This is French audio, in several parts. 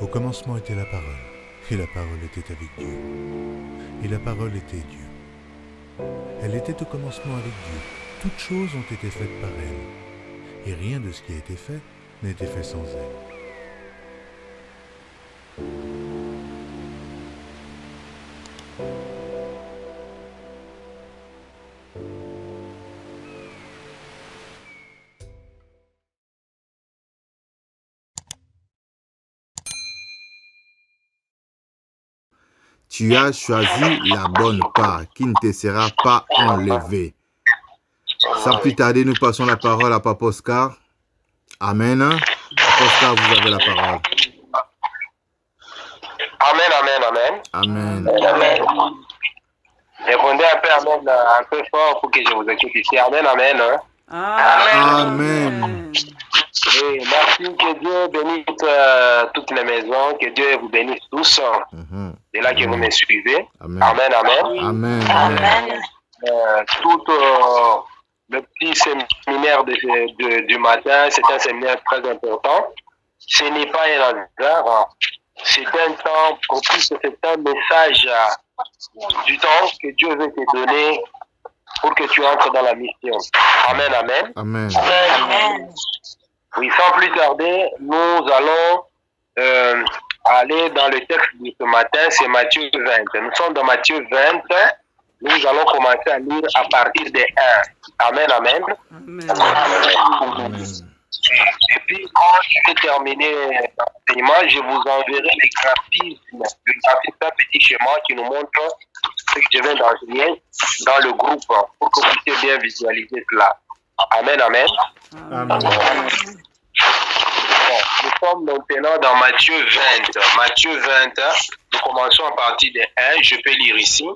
Au commencement était la parole, et la parole était avec Dieu, et la parole était Dieu. Elle était au commencement avec Dieu. Toutes choses ont été faites par elle, et rien de ce qui a été fait n'a été fait sans elle. Tu as choisi la bonne part qui ne te sera pas enlevée. Sans plus tarder, nous passons la parole à Papa Oscar. Amen. Papa Oscar, vous avez la parole. Amen, amen, amen. Amen. Amen. Répondez un peu amen, un peu fort pour que je vous écoute ici. Amen, amen. Hein? Amen. Et merci, que Dieu bénisse toutes les maisons, que Dieu vous bénisse tous. C'est là que vous me suivez. Amen. Amen, amen. Amen. Amen. Tout le petit séminaire du matin, c'est un séminaire très important. Ce n'est pas un hasard. C'est un temps propice, c'est un message du temps que Dieu veut te donner pour que tu entres dans la mission. Amen, amen. Amen. Amen. Oui, sans plus tarder, nous allons aller dans le texte de ce matin, c'est Matthieu 20. Nous sommes dans Matthieu 20. Nous allons commencer à lire à partir de 1. Amen, amen. Amen. Amen. Et puis, quand je vais terminer l'enseignement, je vous enverrai les graphismes. Le graphisme, c'est un petit schéma qui nous montre ce que je viens d'enseigner dans le groupe pour que vous puissiez bien visualiser cela. Amen, amen. Amen. Bon, nous sommes maintenant dans Matthieu 20. Matthieu 20, nous commençons à partir de 1. Je peux lire ici.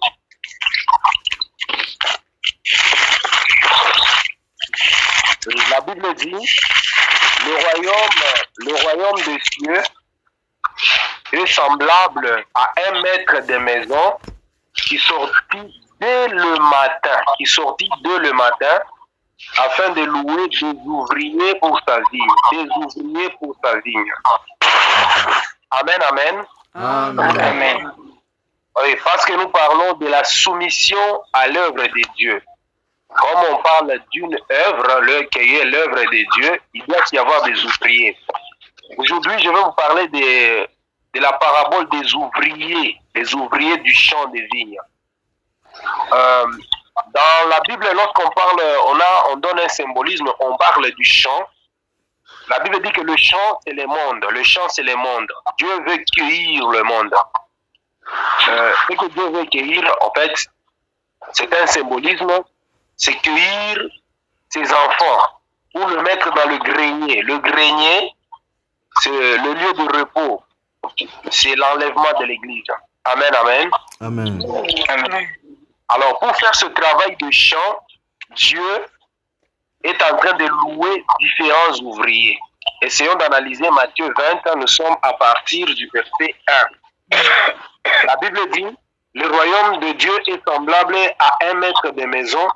La Bible dit, le royaume des cieux est semblable à un maître de maison qui sortit dès le matin, afin de louer des ouvriers pour sa vigne. Amen, amen. Amen. Amen. Oui, parce que nous parlons de la soumission à l'œuvre de Dieu. Comme on parle d'une œuvre, qui est l'œuvre de Dieu, il doit y avoir des ouvriers. Aujourd'hui, je vais vous parler de la parabole des ouvriers du champ des vignes. Dans la Bible, lorsqu'on parle, on donne un symbolisme, on parle du champ. La Bible dit que le champ, c'est le monde. Le champ, c'est le monde. Dieu veut cueillir le monde. Ce que Dieu veut cueillir, en fait, c'est un symbolisme, c'est cueillir ses enfants pour le mettre dans le grenier. Le grenier, c'est le lieu de repos. C'est l'enlèvement de l'église. Amen, amen. Amen. Amen. Alors, pour faire ce travail de champ, Dieu est en train de louer différents ouvriers. Essayons d'analyser Matthieu 20, nous sommes à partir du verset 1. La Bible dit, le royaume de Dieu est semblable à un maître de maison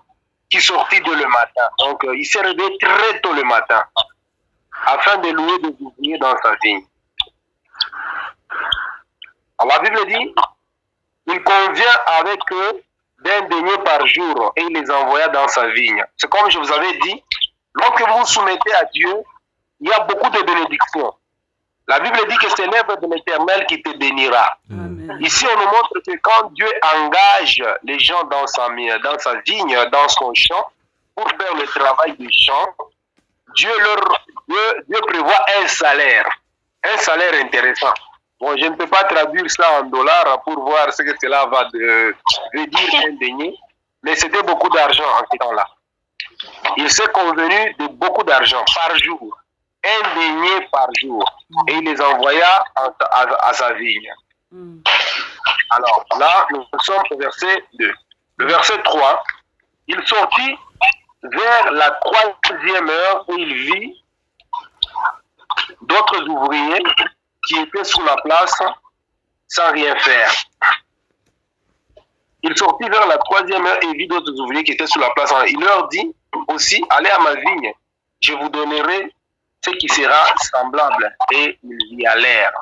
qui sortit de le matin. Donc, il s'est réveillé très tôt le matin afin de louer des ouvriers dans sa vigne. Alors, la Bible dit, il convient avec eux d'un denier par jour et il les envoya dans sa vigne. C'est comme je vous avais dit, lorsque vous vous soumettez à Dieu, il y a beaucoup de bénédictions. La Bible dit que c'est l'œuvre de l'Éternel qui te bénira. Amen. Ici, on nous montre que quand Dieu engage les gens dans sa vigne, dans son champ, pour faire le travail du champ, Dieu prévoit un salaire intéressant. Bon, je ne peux pas traduire ça en dollars pour voir ce que cela veut dire un denier, mais c'était beaucoup d'argent en ce temps-là. Il s'est convenu de beaucoup d'argent par jour, un denier par jour, et il les envoya à sa vigne. Alors là, nous sommes au verset 2. Le verset 3, il sortit vers la 3e heure où il vit d'autres ouvriers qui étaient sur la place sans rien faire. Il sortit vers la 3e heure et vit d'autres ouvriers qui étaient sur la place. Il leur dit aussi, allez à ma vigne, je vous donnerai ce qui sera semblable. Et ils y allèrent.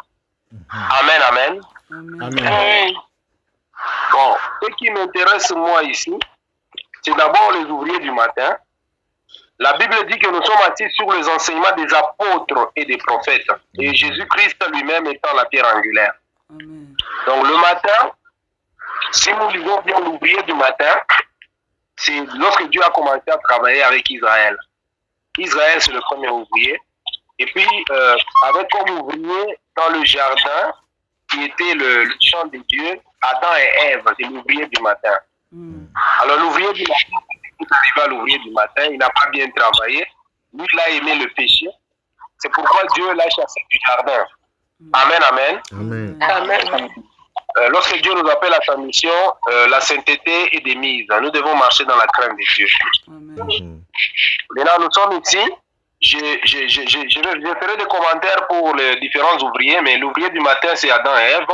Amen, amen. Amen. Bon, ce qui m'intéresse moi ici, c'est d'abord les ouvriers du matin. La Bible dit que nous sommes assis sur les enseignements des apôtres et des prophètes. Et Jésus-Christ lui-même étant la pierre angulaire. Amen. Donc le matin, si nous lisons bien l'ouvrier du matin, c'est lorsque Dieu a commencé à travailler avec Israël. Israël, c'est le premier ouvrier. Et puis, avec comme ouvrier dans le jardin, qui était le champ de Dieu, Adam et Ève, c'est l'ouvrier du matin. Alors l'ouvrier du matin, il est arrivé à l'ouvrier du matin, il n'a pas bien travaillé. Lui, il a aimé le péché. C'est pourquoi Dieu l'a chassé du jardin. Amen, amen. Amen. Amen. Lorsque Dieu nous appelle à sa mission, la sainteté est démise. Nous devons marcher dans la crainte de Dieu. Amen. Maintenant, nous sommes ici. Je ferai des commentaires pour les différents ouvriers, mais l'ouvrier du matin, c'est Adam et Ève.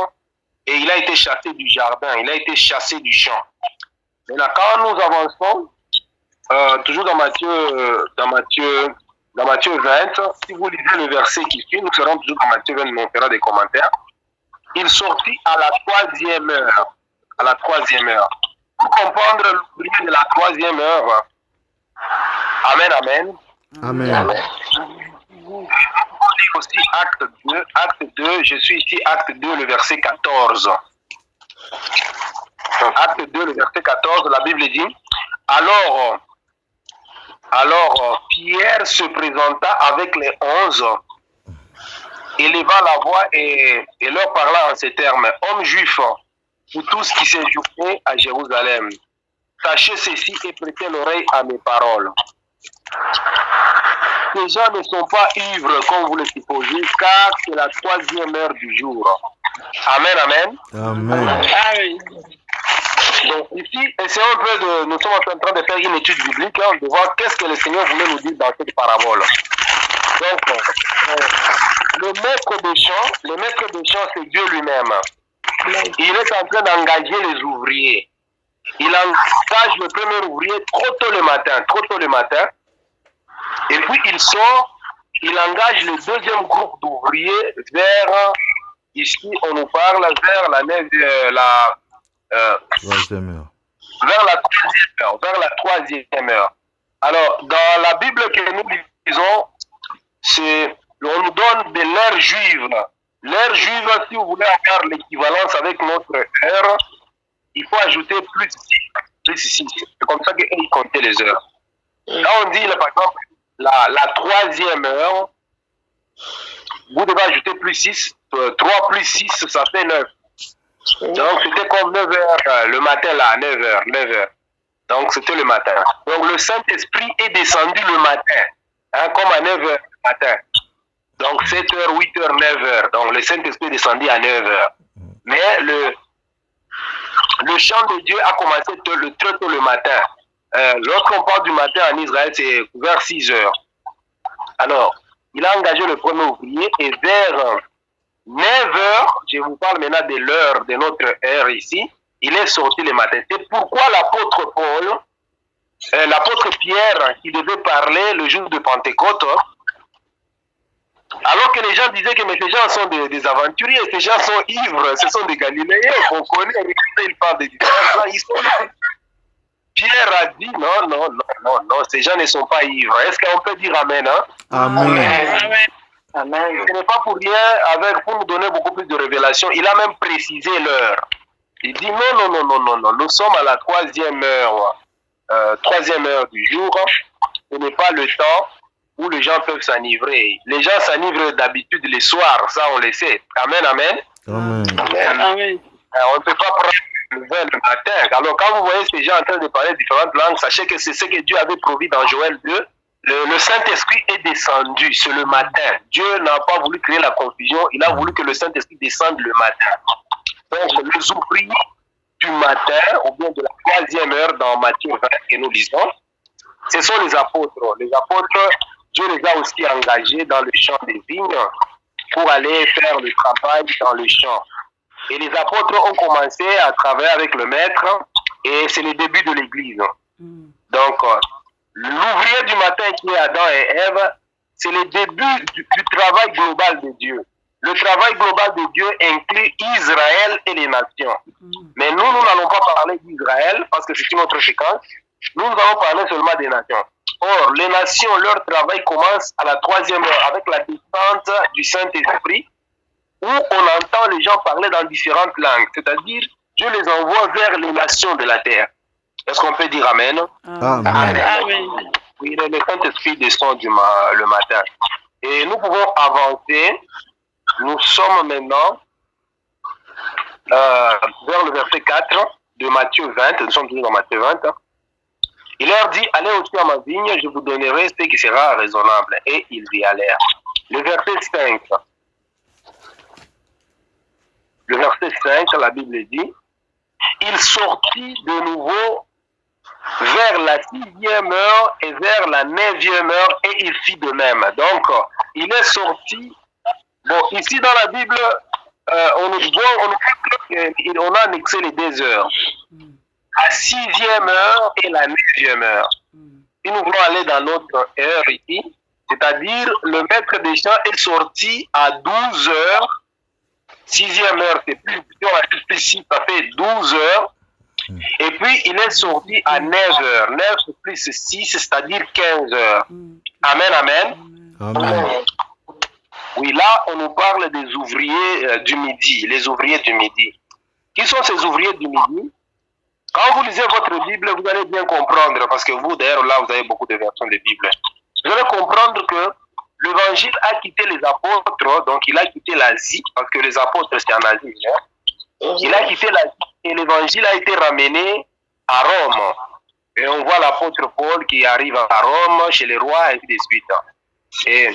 Et il a été chassé du jardin, il a été chassé du champ. Maintenant, quand nous avançons, toujours dans Matthieu 20, si vous lisez le verset qui suit, nous serons toujours dans Matthieu 20, on fera des commentaires. Il sortit à la 3e heure. À la 3e heure. Pour comprendre l'ouvrier de la 3e heure, amen, amen. Amen. On lit aussi acte 2, je suis ici, acte 2, le verset 14. Donc, acte 2, le verset 14, la Bible dit, alors Pierre se présenta avec les 11, éleva la voix et leur parla en ces termes, hommes juifs, vous tous qui séjournez à Jérusalem, sachez ceci et prêtez l'oreille à mes paroles. Ces gens ne sont pas ivres comme vous le supposez, car c'est la 3e heure du jour. Amen, amen. Amen. Donc ici, essayons un peu de... Nous sommes en train de faire une étude biblique, hein, de voir qu'est-ce que le Seigneur voulait nous dire dans cette parabole. Donc, le maître des champs, c'est Dieu lui-même. Il est en train d'engager les ouvriers. Il engage le premier ouvrier trop tôt le matin. Et puis il sort, il engage le deuxième groupe d'ouvriers vers, ici on nous parle vers la 3e heure. Vers la 3e heure. Alors, dans la Bible que nous lisons, on nous donne de l'heure juive. L'heure juive, si vous voulez avoir l'équivalence avec notre heure, il faut ajouter plus 6. C'est comme ça qu'ils comptaient les heures. Là, on dit, par exemple, la 3e heure, vous devez ajouter plus 6. 3 plus 6, ça fait 9. Donc, c'était comme 9 heures le matin, là, 9 heures. Donc, c'était le matin. Donc, le Saint-Esprit est descendu le matin, hein, comme à 9 heures le matin. Donc, 7 heures, 8 heures, 9 heures. Donc, le Saint-Esprit est descendu à 9 heures. Mais le chant de Dieu a commencé très tôt le matin. Lorsqu'on parle du matin en Israël, c'est vers 6 heures. Alors, il a engagé le premier ouvrier et vers 9 heures, je vous parle maintenant de l'heure de notre heure ici, il est sorti le matin. C'est pourquoi l'apôtre Pierre, qui devait parler le jour de Pentecôte, alors que les gens disaient que mais ces gens sont des aventuriers, ces gens sont ivres, ce sont des Galiléens, on connaît, ils parlent des différents, ils sont là. Pierre a dit non, ces gens ne sont pas ivres. Est-ce qu'on peut dire Amen, hein? Amen. Amen. Ce n'est pas pour rien, pour nous donner beaucoup plus de révélations, il a même précisé l'heure. Il dit non, nous sommes à la 3e heure, 3e heure du jour. Ce n'est pas le temps où les gens peuvent s'enivrer. Les gens s'enivrent d'habitude les soirs, ça on le sait. Amen, amen. Amen. Amen. On ne peut pas prendre le vin le matin. Alors quand vous voyez ces gens en train de parler différentes langues, sachez que c'est ce que Dieu avait promis dans Joël 2. Le Saint-Esprit est descendu, c'est le matin. Dieu n'a pas voulu créer la confusion, il a voulu que le Saint-Esprit descende le matin. Donc les ouvriers du matin, ou bien de la 3e heure dans Matthieu 20 que nous lisons, ce sont les apôtres. Les apôtres, Dieu les a aussi engagés dans le champ des vignes pour aller faire le travail dans le champ. Et les apôtres ont commencé à travailler avec le maître et c'est le début de l'église. Donc, l'ouvrier du matin qui est Adam et Ève, c'est le début du travail global de Dieu. le travail global de Dieu inclut Israël et les nations. Mais nous n'allons pas parler d'Israël parce que c'est une autre séquence. Nous allons parler seulement des nations. Or, les nations, leur travail commence à la 3e heure avec la descente du Saint-Esprit où on entend les gens parler dans différentes langues. C'est-à-dire, Dieu les envoie vers les nations de la terre. Est-ce qu'on peut dire Amen? Amen. Amen. Oui, le Saint-Esprit descend le matin. Et nous pouvons avancer. Nous sommes maintenant vers le verset 4 de Matthieu 20. Nous sommes toujours dans Matthieu 20. Il leur dit, allez aussi à ma vigne, je vous donnerai ce qui sera raisonnable. Et ils y allèrent. Le verset 5. Le verset 5, la Bible dit, il sortit de nouveau vers la 6e heure et vers la 9e heure et il fit de même. Donc, il est sorti. Bon, ici dans la Bible, on a annexé les 2 heures. La 6e heure et la 9e heure. Si nous voulons aller dans notre heure ici, c'est-à-dire le maître des chants est sorti à 12 heures. 6e heure, c'est plus 6, ça fait 12 heures. Et puis, il est sorti à 9 heures. 9 plus 6, c'est-à-dire 15 heures. Amen, amen. Amen. Oui, là, on nous parle des ouvriers du midi, les ouvriers du midi. Qui sont ces ouvriers du midi? Quand vous lisez votre Bible, vous allez bien comprendre, parce que vous, d'ailleurs, là, vous avez beaucoup de versions de Bible. Vous allez comprendre que l'évangile a quitté les apôtres, donc il a quitté l'Asie, parce que les apôtres, c'est en Asie. Hein? Il a quitté l'Asie et l'évangile a été ramené à Rome. Et on voit l'apôtre Paul qui arrive à Rome, chez les rois, et ainsi de suite. Et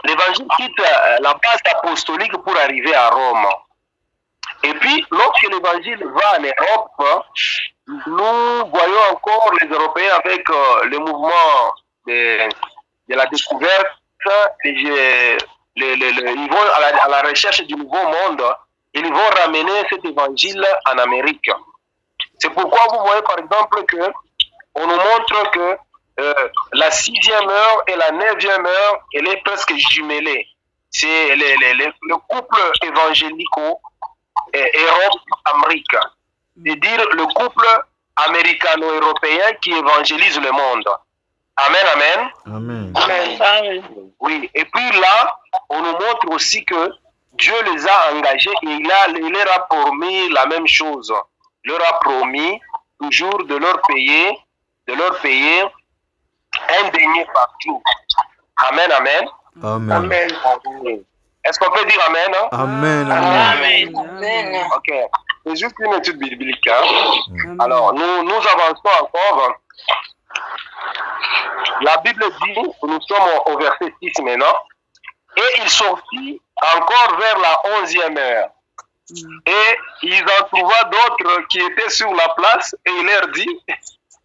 l'évangile quitte la base apostolique pour arriver à Rome. Et puis, lorsque l'évangile va en Europe, nous voyons encore les Européens avec le mouvement de la découverte. Ils vont à la recherche du nouveau monde et ils vont ramener cet évangile en Amérique. C'est pourquoi vous voyez par exemple que on nous montre que la 6e heure et la 9e heure, elle est presque jumelée. C'est le couple évangélico Europe-Amérique. C'est-à-dire le couple américano-européen qui évangélise le monde. Amen, amen. Amen. Amen. Oui, et puis là, on nous montre aussi que Dieu les a engagés et il leur a promis la même chose. Il leur a promis toujours de leur payer un denier partout. Amen, amen. Amen. Amen. Est-ce qu'on peut dire amen? Hein? Amen. Amen. Amen. Ok. C'est juste une étude biblique. Hein? Alors, nous avançons encore. La Bible dit, nous sommes au verset 6 maintenant, et il sortit encore vers la 11e heure. Et il en trouva d'autres qui étaient sur la place, et il leur dit,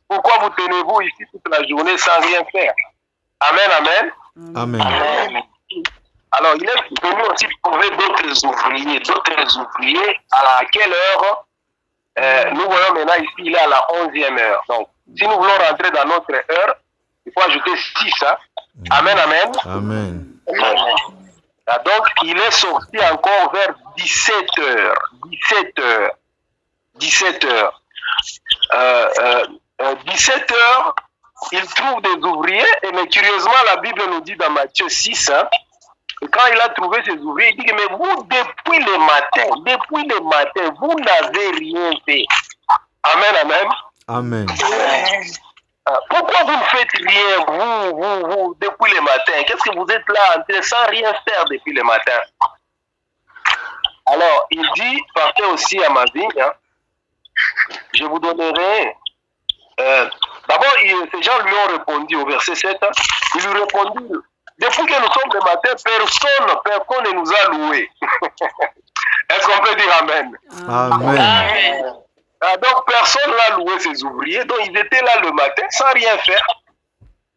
pourquoi vous tenez-vous ici toute la journée sans rien faire? Amen, amen. Amen. Amen. Alors, il est venu aussi trouver d'autres ouvriers, à quelle heure nous voyons maintenant ici, il est à la 11e heure. Donc, si nous voulons rentrer dans notre heure, il faut ajouter 6. Hein? Amen, amen. Amen. Donc, il est sorti encore vers 17 heures. 17 heures. 17 heures. 17 heures, il trouve des ouvriers, mais curieusement, la Bible nous dit dans Matthieu 6, hein, et quand il a trouvé ces ouvriers, il dit que mais vous, depuis le matin, vous n'avez rien fait. Amen, amen. Amen. Pourquoi vous ne faites rien, vous, depuis le matin? Qu'est-ce que vous êtes là en train sans rien faire depuis le matin? Alors, il dit, partez aussi à ma vigne, hein, je vous donnerai. D'abord, ces gens lui ont répondu au verset 7, hein, ils lui répondirent, depuis que nous sommes le matin, personne ne nous a loués. Est-ce qu'on peut dire Amen? Amen. Donc, personne n'a loué ses ouvriers, donc ils étaient là le matin sans rien faire.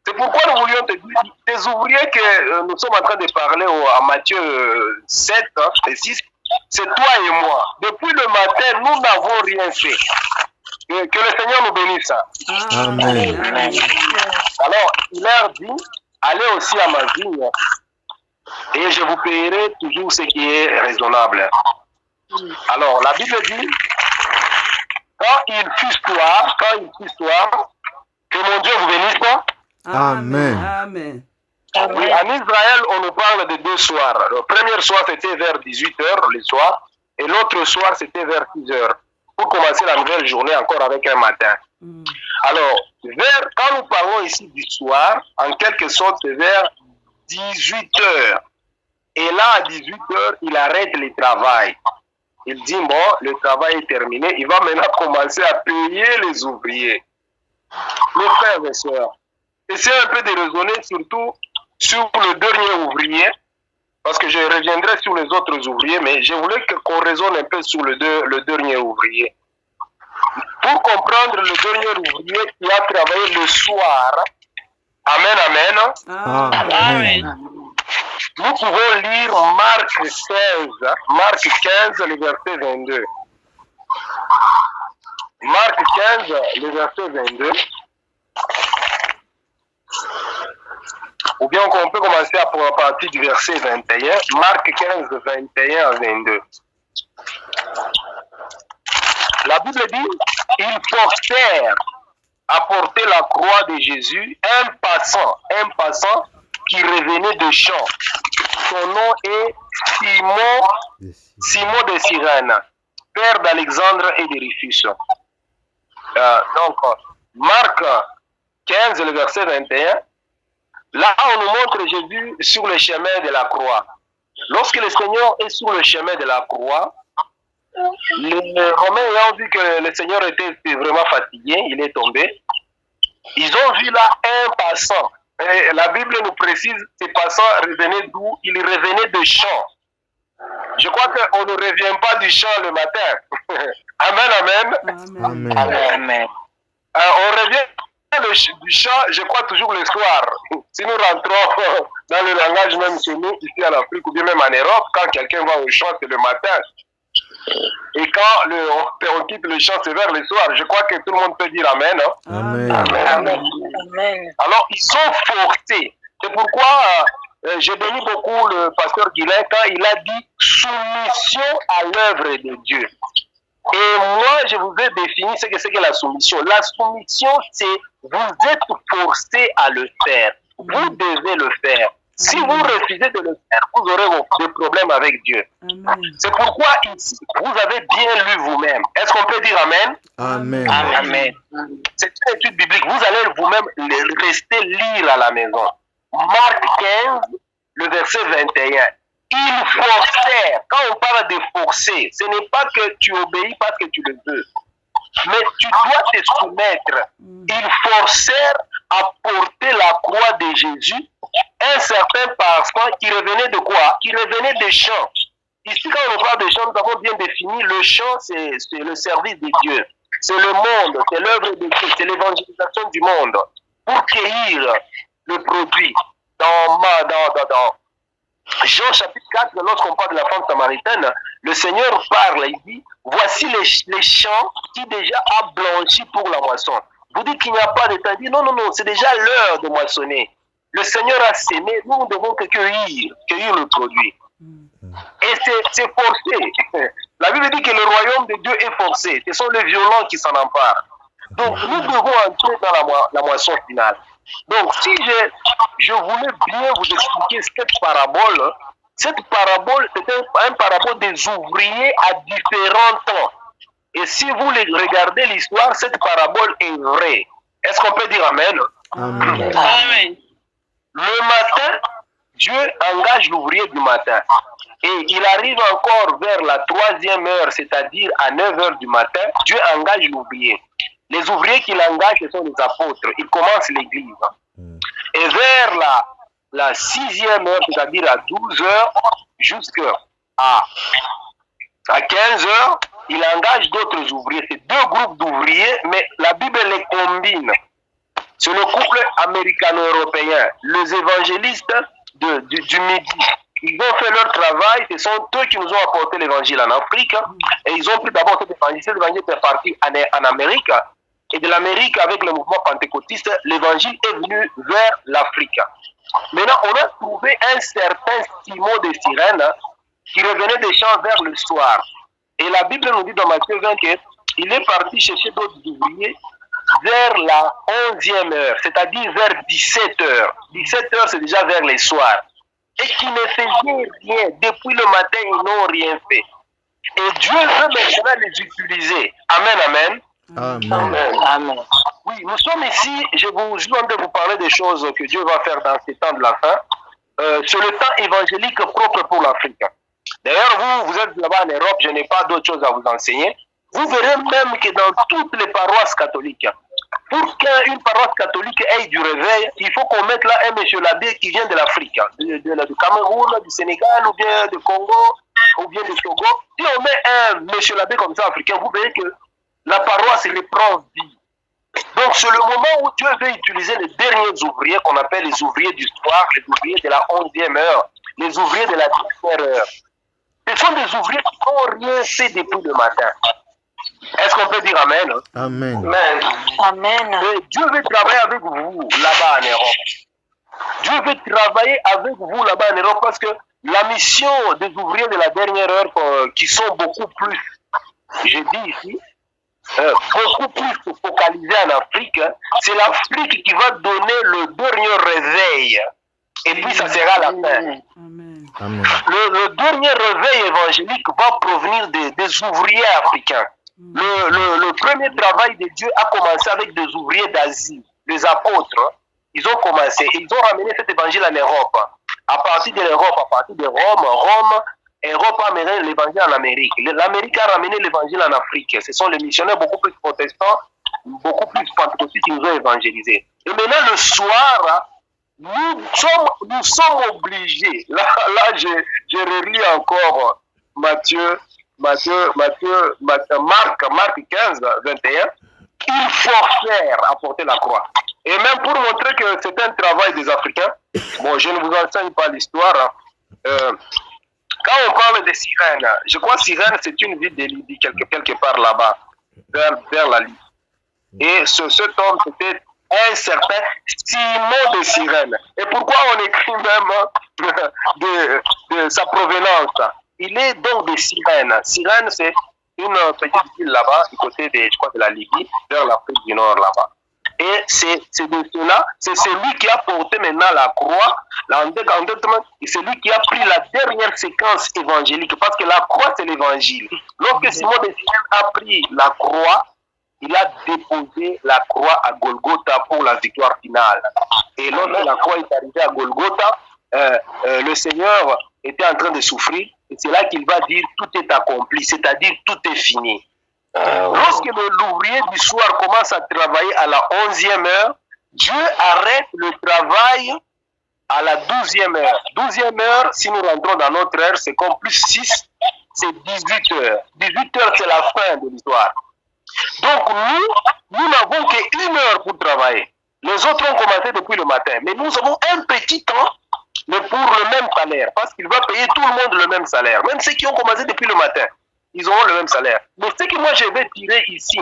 C'est pourquoi nous voulions te dire, ces ouvriers que nous sommes en train de parler à Matthieu 7 hein, et 6, c'est toi et moi. Depuis le matin, nous n'avons rien fait. Que le Seigneur nous bénisse. Amen. Alors, il leur dit, allez aussi à ma vigne et je vous payerai toujours ce qui est raisonnable. Alors, la Bible dit, quand il fut soir, que mon Dieu vous bénisse pas. Amen. Amen. Oui, en Israël, on nous parle de 2 soirs. Le premier soir, c'était vers 18h le soir, et l'autre soir, c'était vers 6h, pour commencer la nouvelle journée encore avec un matin. Alors, quand nous parlons ici du soir, en quelque sorte, c'est vers 18h. Et là, à 18h, il arrête le travail. Il dit, bon, le travail est terminé, il va maintenant commencer à payer les ouvriers. Mes frères et sœurs, essayez un peu de raisonner surtout sur le dernier ouvrier, parce que je reviendrai sur les autres ouvriers, mais je voulais qu'on raisonne un peu sur le dernier ouvrier. Pour comprendre le dernier ouvrier qui a travaillé le soir, amen, amen. Amen. Nous pouvons lire Marc 15, le verset 22. Marc 15, le verset 22. Ou bien on peut commencer à partir du verset 21. Marc 15, 21 à 22. La Bible dit, ils forcèrent à porter la croix de Jésus un passant qui revenait de champ. Son nom est Simon de Cyrène, père d'Alexandre et de Rufus. Donc, Marc 15, le verset 21, là on nous montre Jésus sur le chemin de la croix. Lorsque le Seigneur est sur le chemin de la croix, les Romains ayant vu que le Seigneur était vraiment fatigué, il est tombé, ils ont vu là un passant. Et la Bible nous précise, ces passants revenaient d'où? Ils revenaient de champ. Je crois qu'on ne revient pas du champ le matin. Amen, amen. Amen. On revient du champ, je crois, toujours le soir. Si nous rentrons dans le langage même chez nous, ici en Afrique ou bien même en Europe, quand quelqu'un va au champ, c'est le matin. Et quand on quitte le champ, c'est vers le soir. Je crois que tout le monde peut dire Amen. Amen. Amen. Alors, ils sont forcés. C'est pourquoi j'ai béni beaucoup le pasteur Guilain quand il a dit soumission à l'œuvre de Dieu. Et moi, je vous ai défini ce que c'est que la soumission. La soumission, c'est vous êtes forcé à le faire. Vous devez le faire. Si vous refusez de le faire, vous aurez des problèmes avec Dieu. C'est pourquoi ici, vous avez bien lu vous-même. Est-ce qu'on peut dire Amen? Amen. Amen. C'est une étude biblique. Vous allez vous-même rester lire à la maison. Marc 15, le verset 21. Ils forcèrent. Quand on parle de forcer, ce n'est pas que tu obéis parce que tu le veux. Mais tu dois te soumettre. Ils forcèrent à porter la croix de Jésus un certain passant qui revenait de quoi? Qui revenait des champs. Ici, quand on parle de champs, nous avons bien défini, le champ, c'est le service de Dieu. C'est le monde, c'est l'œuvre de Dieu, c'est l'évangélisation du monde. Pour cueillir le produit. Dans Jean chapitre 4, lorsqu'on parle de la femme samaritaine, le Seigneur parle, il dit, voici les champs qui déjà a blanchi pour la moisson. Vous dites qu'il n'y a pas de temps. Il dit, non, c'est déjà l'heure de moissonner. Le Seigneur a sémé, nous devons cueillir le produit. Et c'est forcé. La Bible dit que le royaume de Dieu est forcé. Ce sont les violents qui s'en emparent. Donc, nous devons entrer dans la moisson finale. Donc, si je voulais bien vous expliquer cette parabole c'est un parabole des ouvriers à différents temps. Et si vous regardez l'histoire, cette parabole est vraie. Est-ce qu'on peut dire Amen? Amen. Amen. Le matin, Dieu engage l'ouvrier du matin. Et il arrive encore vers la 3e heure, c'est-à-dire à 9 heures du matin, Dieu engage l'ouvrier. Les ouvriers qu'il engage, ce sont les apôtres. Ils commencent l'église. Et vers la 6e heure, c'est-à-dire à 12 heures, jusqu'à 15 heures, il engage d'autres ouvriers. C'est 2 groupes d'ouvriers, mais la Bible les combine. C'est le couple américano-européen, les évangélistes du Midi. Ils ont fait leur travail, ce sont eux qui nous ont apporté l'évangile en Afrique. Et ils ont pris d'abord cet évangile. Cet évangile est parti en Amérique. Et de l'Amérique, avec le mouvement pentecôtiste, l'évangile est venu vers l'Afrique. Maintenant, on a trouvé un certain Simon de Cyrène qui revenait des champs vers le soir. Et la Bible nous dit dans Matthieu 20 qu'il est parti chercher d'autres ouvriers vers la 11e heure, c'est-à-dire vers 17 heures. 17 heures, c'est déjà vers les soirs. Et qui ne faisaient rien. Depuis le matin, ils n'ont rien fait. Et Dieu veut maintenant les utiliser. Amen, amen. Amen. Amen. Oui, nous sommes ici, je viens de vous parler des choses que Dieu va faire dans ces temps de la fin. C'est le temps évangélique propre pour l'Afrique. D'ailleurs, vous êtes là-bas en Europe, je n'ai pas d'autre chose à vous enseigner. Vous verrez même que dans toutes les paroisses catholiques, pour qu'une paroisse catholique ait du réveil, il faut qu'on mette là un monsieur l'abbé qui vient de l'Afrique, du Cameroun, du Sénégal, ou bien du Congo, ou bien du Togo. Si on met un monsieur l'abbé comme ça africain, vous verrez que la paroisse reprend vie. Donc c'est le moment où Dieu veut utiliser les derniers ouvriers qu'on appelle les ouvriers du soir, les ouvriers de la 11e heure, les ouvriers de la 10e heure. Ce sont des ouvriers qui n'ont rien fait depuis le matin. Est-ce qu'on peut dire Amen? Amen. Amen. Amen. Et Dieu veut travailler avec vous là-bas en Europe. Dieu veut travailler avec vous là-bas en Europe parce que la mission des ouvriers de la dernière heure qui sont beaucoup plus, je dis ici, beaucoup plus focalisés en Afrique, c'est l'Afrique qui va donner le dernier réveil. Et puis ça sera la fin. Amen. Le dernier réveil évangélique va provenir des ouvriers africains. Le premier travail de Dieu a commencé avec des ouvriers d'Asie, les apôtres. Ils ont commencé et ils ont ramené cet évangile en Europe. À partir de l'Europe, à partir de Rome, Europe a amené l'évangile en Amérique. L'Amérique a ramené l'évangile en Afrique. Ce sont les missionnaires beaucoup plus protestants, beaucoup plus pentecôtistes qui nous ont évangélisés. Et maintenant, le soir, nous sommes obligés. Là je relis encore Marc 15, 21. Il faut faire apporter la croix. Et même pour montrer que c'est un travail des Africains, bon, je ne vous enseigne pas l'histoire. Quand on parle de Cyrène, je crois que Cyrène, c'est une ville de Libye, quelque part là-bas, vers la Libye. Et cet homme, c'était un certain Simon de Cyrène. Et pourquoi on écrit même de sa provenance? Il est donc de Cyrène. Cyrène, c'est une petite ville là-bas, du côté de la Libye, vers l'Afrique du Nord là-bas. Et c'est de cela, c'est celui qui a porté maintenant la croix, et c'est lui qui a pris la dernière séquence évangélique, parce que la croix, c'est l'évangile. Lorsque Simon de Cyrène a pris la croix, il a déposé la croix à Golgotha pour la victoire finale. Et lorsque la croix est arrivée à Golgotha, le Seigneur était en train de souffrir, et c'est là qu'il va dire tout est accompli, c'est-à-dire tout est fini. Lorsque l'ouvrier du soir commence à travailler à la 11e heure, Dieu arrête le travail à la 12e heure. 12e heure, si nous rentrons dans notre heure, c'est comme plus 6, c'est 18 heures. 18 heures, c'est la fin de l'histoire. Donc nous n'avons qu'une heure pour travailler. Les autres ont commencé depuis le matin. Mais nous avons un petit temps, mais pour le même salaire. Parce qu'il va payer tout le monde le même salaire. Même ceux qui ont commencé depuis le matin, ils auront le même salaire. Mais ce que moi je vais tirer ici,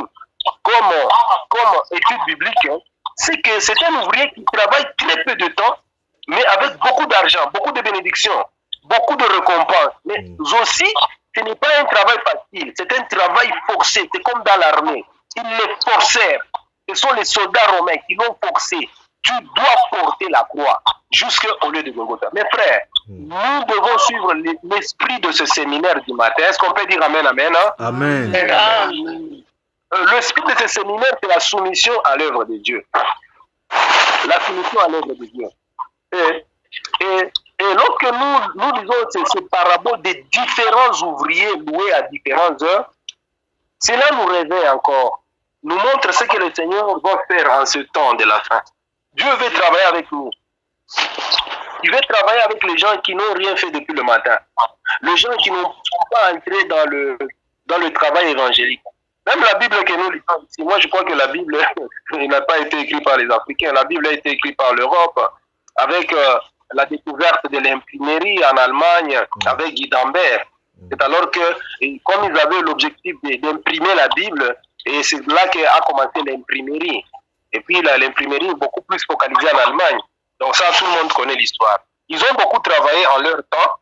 comme étude biblique, c'est que c'est un ouvrier qui travaille très peu de temps, mais avec beaucoup d'argent, beaucoup de bénédictions, beaucoup de récompenses. Mais aussi, ce n'est pas un travail facile, c'est un travail forcé, c'est comme dans l'armée. Ils les forcèrent. Ce sont les soldats romains qui l'ont forcé. Tu dois porter la croix jusqu'au lieu de Golgotha. Mes frères, nous devons suivre l'esprit de ce séminaire du matin. Est-ce qu'on peut dire Amen, Amen? Hein? Amen. L'esprit de ce séminaire, c'est la soumission à l'œuvre de Dieu. La soumission à l'œuvre de Dieu. Et lorsque nous lisons ces paraboles des différents ouvriers loués à différentes heures, cela nous réveille encore, nous montre ce que le Seigneur va faire en ce temps de la fin. Dieu veut travailler avec nous. Il veut travailler avec les gens qui n'ont rien fait depuis le matin. Les gens qui ne sont pas entrés dans le travail évangélique. Même la Bible que nous lisons ici, moi je crois que la Bible n'a pas été écrite par les Africains. La Bible a été écrite par l'Europe avec la découverte de l'imprimerie en Allemagne avec Gutenberg. C'est alors que, comme ils avaient l'objectif d'imprimer la Bible, et c'est là qu'a commencé l'imprimerie. Et puis l'imprimerie est beaucoup plus focalisée en Allemagne. Donc ça, tout le monde connaît l'histoire. Ils ont beaucoup travaillé en leur temps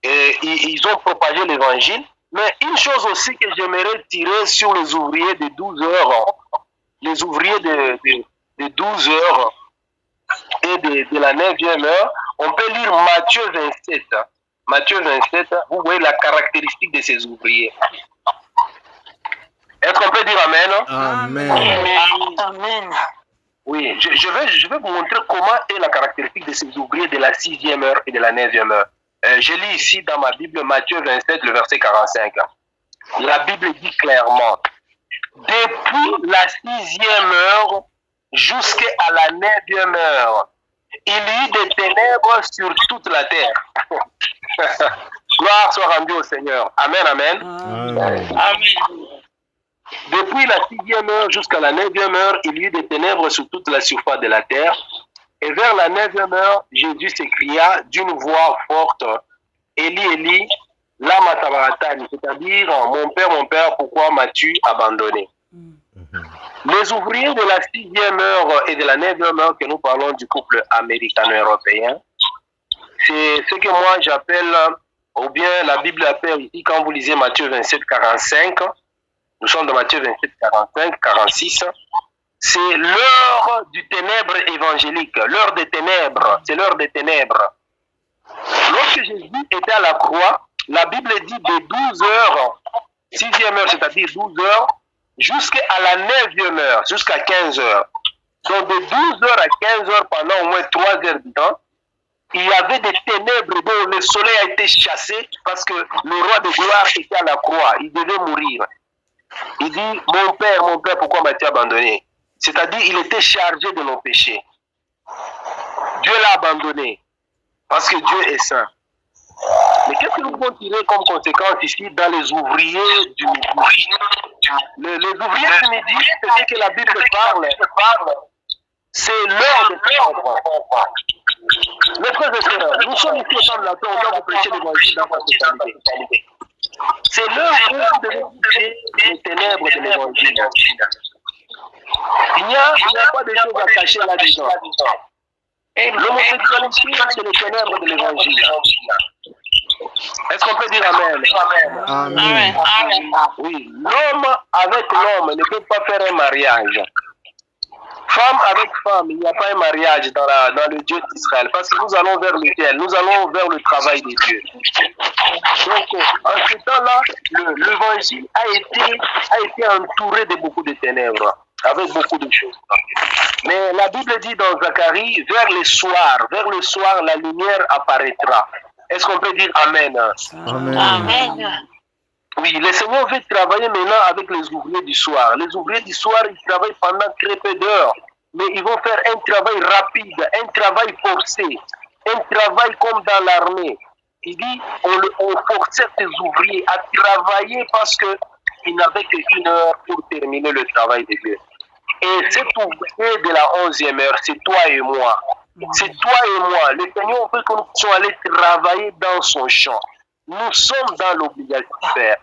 et ils ont propagé l'évangile. Mais une chose aussi que j'aimerais tirer sur les ouvriers de 12 heures, les ouvriers de 12 heures et de la 9e heure, on peut lire Matthieu 27. Matthieu 27, vous voyez la caractéristique de ces ouvriers. Est-ce qu'on peut dire Amen? Amen. Amen. Oui, je vais vous montrer comment est la caractéristique de ces ouvriers de la 6e heure et de la 9e heure. Je lis ici dans ma Bible Matthieu 27, le verset 45. La Bible dit clairement, depuis la 6e heure jusqu'à la 9e heure, il y eut des ténèbres sur toute la terre. Gloire soit rendue au Seigneur. Amen, amen. Amen. Amen. Depuis la 6e heure jusqu'à la 9e heure, il y eut des ténèbres sur toute la surface de la terre. Et vers la 9e heure, Jésus s'écria d'une voix forte, Élie, Élie, lama sabachthani, c'est-à-dire, mon Père, pourquoi m'as-tu abandonné? Les ouvriers de la 6e heure et de la 9e heure que nous parlons du couple américano-européen, c'est ce que moi j'appelle, ou bien la Bible appelle ici, quand vous lisez Matthieu 27, 45, nous sommes dans Matthieu 27, 45, 46, c'est l'heure du ténèbre évangélique, l'heure des ténèbres, c'est l'heure des ténèbres. Lorsque Jésus était à la croix, la Bible dit de 12 heures, 6e heure, c'est-à-dire 12 heures, jusqu'à la 9e heure, jusqu'à 15 heures. Donc de 12 heures à 15 heures, pendant au moins 3 heures du temps, il y avait des ténèbres dont le soleil a été chassé parce que le roi de gloire était à la croix, il devait mourir. Il dit, mon Père, pourquoi m'as-tu abandonné? C'est-à-dire, il était chargé de nos péchés. Dieu l'a abandonné parce que Dieu est saint. Mais qu'est-ce que nous pouvons tirer comme conséquence ici dans les ouvriers du midi? Les ouvriers du midi, c'est ce que la Bible parle. C'est l'heure de ténèbres. Mes frères et sœurs, nous sommes ici au temps de la paix, on doit vous prêcher l'évangile dans votre totalité. C'est l'heure où vous devez quitter les ténèbres de l'évangile. Il n'y a pas de choses à cacher là-dedans. L'homosexualité, c'est les ténèbres de l'évangile. Est-ce qu'on peut dire Amen? Amen. Oui, l'homme avec l'homme ne peut pas faire un mariage. Femme avec femme, il n'y a pas un mariage dans le Dieu d'Israël, parce que nous allons vers le ciel, nous allons vers le travail de Dieu. Donc, en ce temps-là, l'évangile a été entouré de beaucoup de ténèbres, avec beaucoup de choses. Mais la Bible dit dans Zacharie, vers le soir, la lumière apparaîtra. Est-ce qu'on peut dire Amen? Amen. Amen. Oui, le Seigneur veut travailler maintenant avec les ouvriers du soir. Les ouvriers du soir, ils travaillent pendant très peu d'heures, mais ils vont faire un travail rapide, un travail forcé, un travail comme dans l'armée. Il dit, on forçait ces ouvriers à travailler parce qu'ils n'avaient qu'une heure pour terminer le travail de Dieu. Et cet ouvrier de la 11e heure, c'est toi et moi. C'est toi et moi. Le Seigneur veut que nous puissions aller travailler dans son champ. Nous sommes dans l'obligation de faire.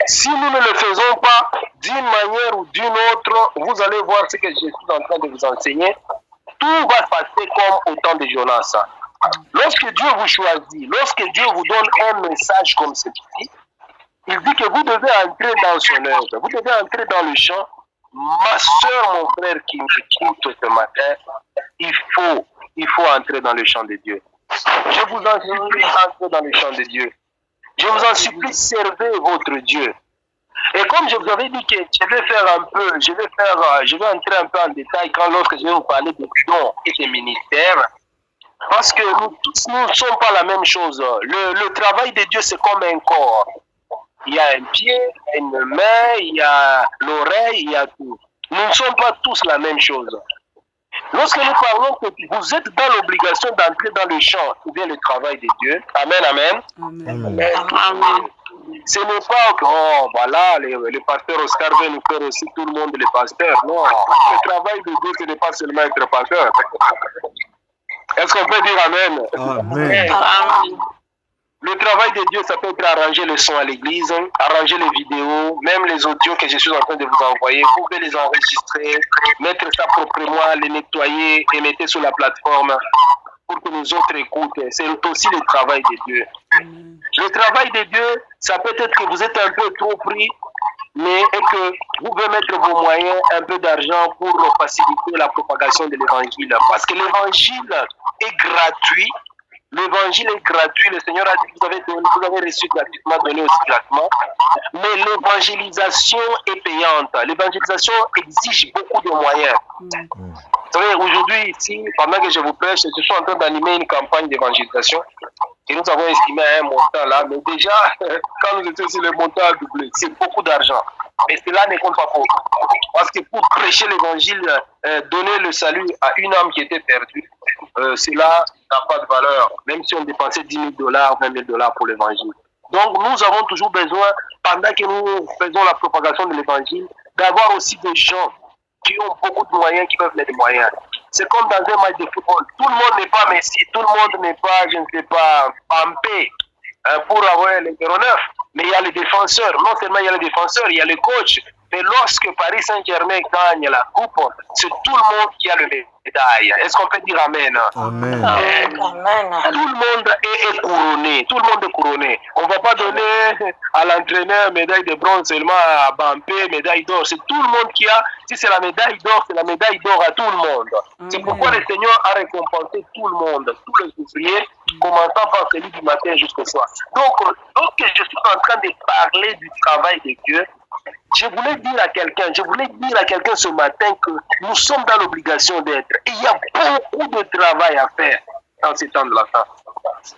Si nous ne le faisons pas d'une manière ou d'une autre, vous allez voir ce que je suis en train de vous enseigner. Tout va se passer comme au temps de Jonas. Lorsque Dieu vous choisit, lorsque Dieu vous donne un message comme celui-ci, il dit que vous devez entrer dans son œuvre, vous devez entrer dans le champ. Ma soeur, mon frère qui m'écoute ce matin, il faut entrer dans le champ de Dieu. Je vous en supplie, entrez dans le champ de Dieu. Je vous en supplie, servez votre Dieu. Et comme je vous avais dit que je vais entrer un peu en détail lorsque je vais vous parler des dons et des ministères, parce que nous tous, nous ne sommes pas la même chose. Le travail de Dieu, c'est comme un corps. Il y a un pied, une main, il y a l'oreille, il y a tout. Nous ne sommes pas tous la même chose. Lorsque nous parlons que vous êtes dans l'obligation d'entrer dans le champ, ou bien le travail de Dieu, Amen, Amen. Amen. Amen. Ce n'est pas que, voilà, le pasteur Oscar veut nous faire aussi tout le monde les pasteurs. Non, le travail de Dieu, ce n'est pas seulement être pasteur. Est-ce qu'on peut dire Amen? Amen. Amen. Le travail de Dieu, ça peut être arranger le son à l'église, arranger les vidéos, même les audios que je suis en train de vous envoyer. Vous pouvez les enregistrer, mettre ça proprement, les nettoyer et mettre sur la plateforme. pour que les autres écoutent. C'est aussi le travail de Dieu. Le travail de Dieu, ça peut être que vous êtes un peu trop pris, mais et que vous pouvez mettre vos moyens, un peu d'argent pour faciliter la propagation de l'évangile. Parce que l'évangile est gratuit. L'évangile est gratuit. Le Seigneur a dit que vous avez reçu gratuitement, donné aussi gratuitement. Mais l'évangélisation est payante. L'évangélisation exige beaucoup de moyens. Vous savez, aujourd'hui, ici, pendant que je vous prêche, je suis en train d'animer une campagne d'évangélisation. Et nous avons estimé un montant là. Mais déjà, quand nous étions ici, le montant a doublé. C'est beaucoup d'argent. Mais cela ne compte pas pour. Parce que pour prêcher l'évangile, donner le salut à une âme qui était perdue, cela n'a pas de valeur. Même si on dépensait $10 000, $20 000 pour l'évangile. Donc nous avons toujours besoin, pendant que nous faisons la propagation de l'évangile, d'avoir aussi des gens qui ont beaucoup de moyens, qui peuvent mettre des moyens. C'est comme dans un match de football. Tout le monde n'est pas Messi, tout le monde n'est pas, je ne sais pas, Mbappé pour avoir les 09. Mais il y a les défenseurs. Non seulement il y a les défenseurs, il y a les coachs. Mais lorsque Paris Saint-Germain gagne la coupe, c'est tout le monde qui a le médaille. Est-ce qu'on peut dire Amen? Amen. Amen. Tout le monde est couronné. Tout le monde est couronné. On ne va pas donner à l'entraîneur médaille de bronze seulement à Mbappé, médaille d'or. C'est tout le monde qui a. Si c'est la médaille d'or, c'est la médaille d'or à tout le monde. C'est pourquoi le Seigneur a récompensé tout le monde, tous les ouvriers, commençant par celui du matin jusqu'au soir. Donc, lorsque je suis en train de parler du travail de Dieu, je voulais dire à quelqu'un ce matin que nous sommes dans l'obligation d'être. Et il y a beaucoup de travail à faire dans ces temps de la fin.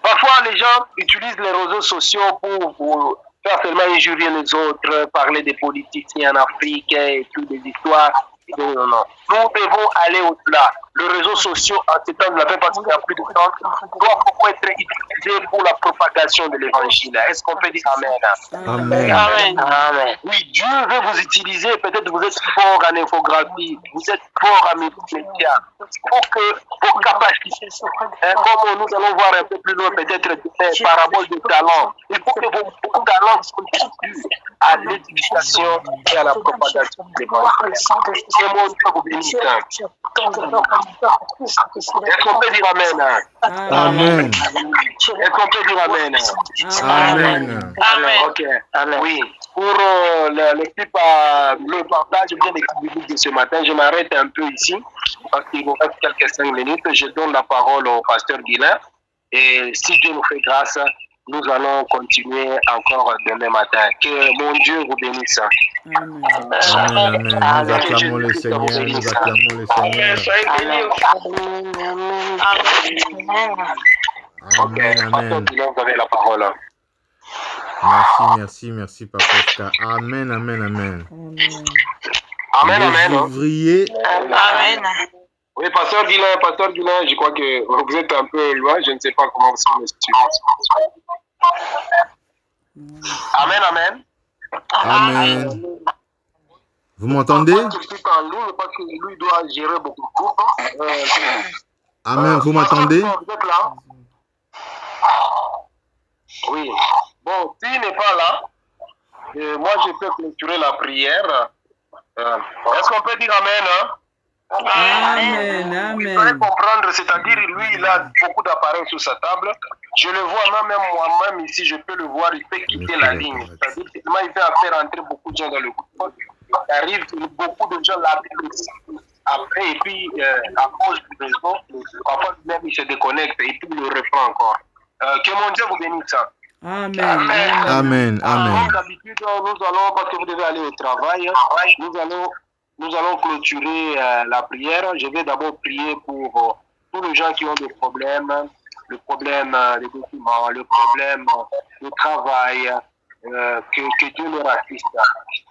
Parfois, les gens utilisent les réseaux sociaux pour faire seulement injurier les autres, parler des politiciens en Afrique et toutes des histoires. Non. Nous devons aller au-delà. Les réseaux sociaux, en ces temps de la paix, parce qu'il n'y a plus de temps, doivent beaucoup être utilisés pour la propagation de l'évangile. Est-ce qu'on peut dire Amen? Amen. Amen. Amen. Oui, Dieu veut vous utiliser. Peut-être vous êtes fort en infographie, vous êtes fort en médias. Pour capaciter, comme nous allons voir un peu plus loin, peut-être des paraboles de talents. Il faut que vos talents contribuent à l'éducation et à la propagation de l'évangile. Et mon Dieu vous bénisse. Est-ce qu'on peut dire Amen? Amen. Est-ce qu'on peut dire Amen? Amen. Amen. Ok. Oui. Pour l'équipe, le partage bien l'équipe biblique de ce matin, je m'arrête un peu ici parce qu'il nous reste quelques 5 minutes. Je donne la parole au pasteur Guilain et si Dieu nous fait grâce, nous allons continuer encore demain matin. Que mon Dieu vous bénisse. Amen. Amen. Nous acclamons le Seigneur. Nous acclamons le Seigneur. Ok, pasteur Guilain, vous avez la parole. Merci, Papa Oscar. Amen. Amen. Les ouvriers. Amen. Oui, pasteur Guilain, je crois que vous êtes un peu loin, je ne sais pas comment vous me suivez. Amen. Amen. Vous m'entendez? Je suis en ligne parce que lui doit gérer beaucoup de choses. Amen, vous m'entendez? Vous êtes là? Oui. Bon, s'il n'est pas là, moi je peux clôturer la prière. Est-ce qu'on peut dire Amen? Amen. Vous allez comprendre, c'est-à-dire lui, il a beaucoup d'appareils sur sa table. Je le vois même moi-même ici, je peux le voir, il peut quitter la ligne. C'est-à-dire qu'il fait faire entrer beaucoup de gens dans le groupe. Il arrive que beaucoup de gens l'appellent aussi. Après, et puis, à cause du réseau, parfois même il se déconnecte et puis il le reprend encore. Que mon Dieu vous bénisse. Amen. Comme d'habitude, nous allons, parce que vous devez aller au travail, nous allons clôturer la prière. Je vais d'abord prier pour tous les gens qui ont des problèmes, le problème des documents, le problème du travail, que Dieu leur assiste.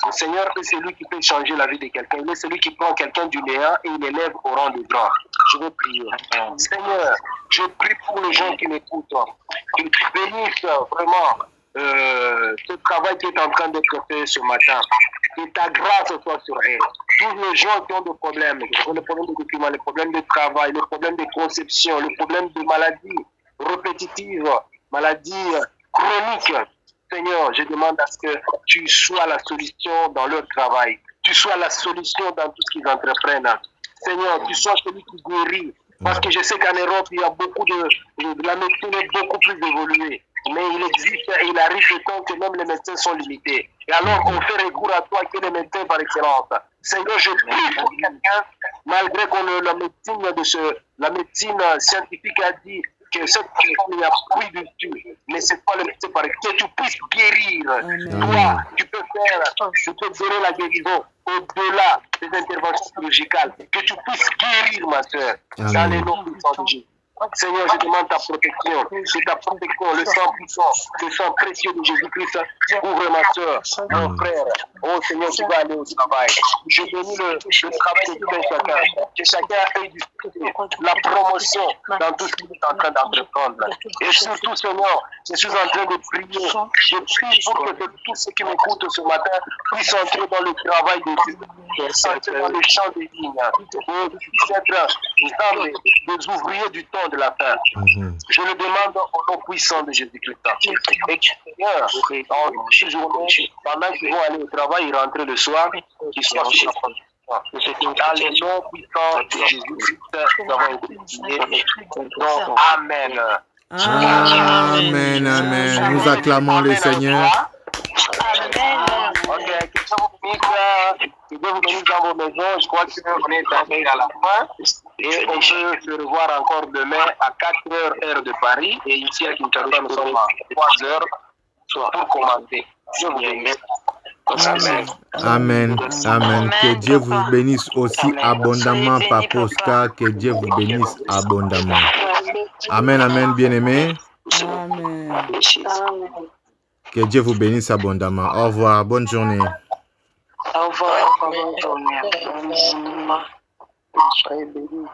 Le Seigneur est celui qui peut changer la vie de quelqu'un. Il est celui qui prend quelqu'un du néant et il l'élève au rang de grand. Je veux prier. Seigneur, je prie pour les gens qui m'écoutent. Que tu bénisses vraiment ce travail qui est en train d'être fait ce matin. Que ta grâce soit sur eux. Tous les gens qui ont des problèmes, les problèmes de documents, les problèmes de travail, les problèmes de conception, les problèmes de maladies répétitives, maladies chroniques. Seigneur, je demande à ce que tu sois la solution dans leur travail. Tu sois la solution dans tout ce qu'ils entreprennent. Seigneur, tu sois celui qui guérit. Parce que je sais qu'en Europe, il y a beaucoup la médecine est beaucoup plus évoluée. Mais il arrive le temps que même les médecins sont limités. Et alors, on fait recours à toi qui es le médecin par excellence. Seigneur, je prie pour quelqu'un, malgré que la médecine scientifique a dit que cette personne n'y a plus dessus, mais c'est toi le médecin par excellence, que tu puisses guérir. Toi, tu peux donner la guérison au-delà des interventions chirurgicales, que tu puisses guérir, ma soeur, dans les noms puissants de Jésus. Seigneur, je demande ta protection. C'est ta protection, le sang puissant, le sang précieux de Jésus-Christ. Ouvre ma soeur, mon frère. Oh Seigneur, tu vas aller au travail. Je bénis le travail de tout un chacun. Que chacun ait du succès, la promotion dans tout ce qu'il est en train d'entreprendre. Et surtout, Seigneur, je suis en train de prier. Je prie pour que tous ceux qui m'écoutent ce matin puissent entrer dans le travail de Dieu, entrer dans le champ des vignes, et puissent être des ouvriers du temps de la fin. Je le demande au nom puissant de Jésus-Christ. Et Seigneur, ces journées, pendant qu'ils vont aller au travail et rentrer le soir, qu'ils soient sur la protection. Dans les noms puissants de Jésus-Christ, nous avons été priés. Amen. Amen, amen. Nous acclamons le Seigneur. Ok, que Dieu vous bénisse dans vos maisons. Je crois qu'on est arrivé à la fin. Et on peut se revoir encore demain à 4h heure de Paris. Et ici à Kinshasa, nous sommes à 3h pour commencer. Dieu vous bénisse. Amen, amen. Que Dieu vous bénisse aussi abondamment, Papa Oscar. Que Dieu vous bénisse abondamment. Amen, amen, bien-aimés. Amen. Que Dieu vous bénisse abondamment. Au revoir, bonne journée. Au revoir. Bonne journée. Soyez bénis.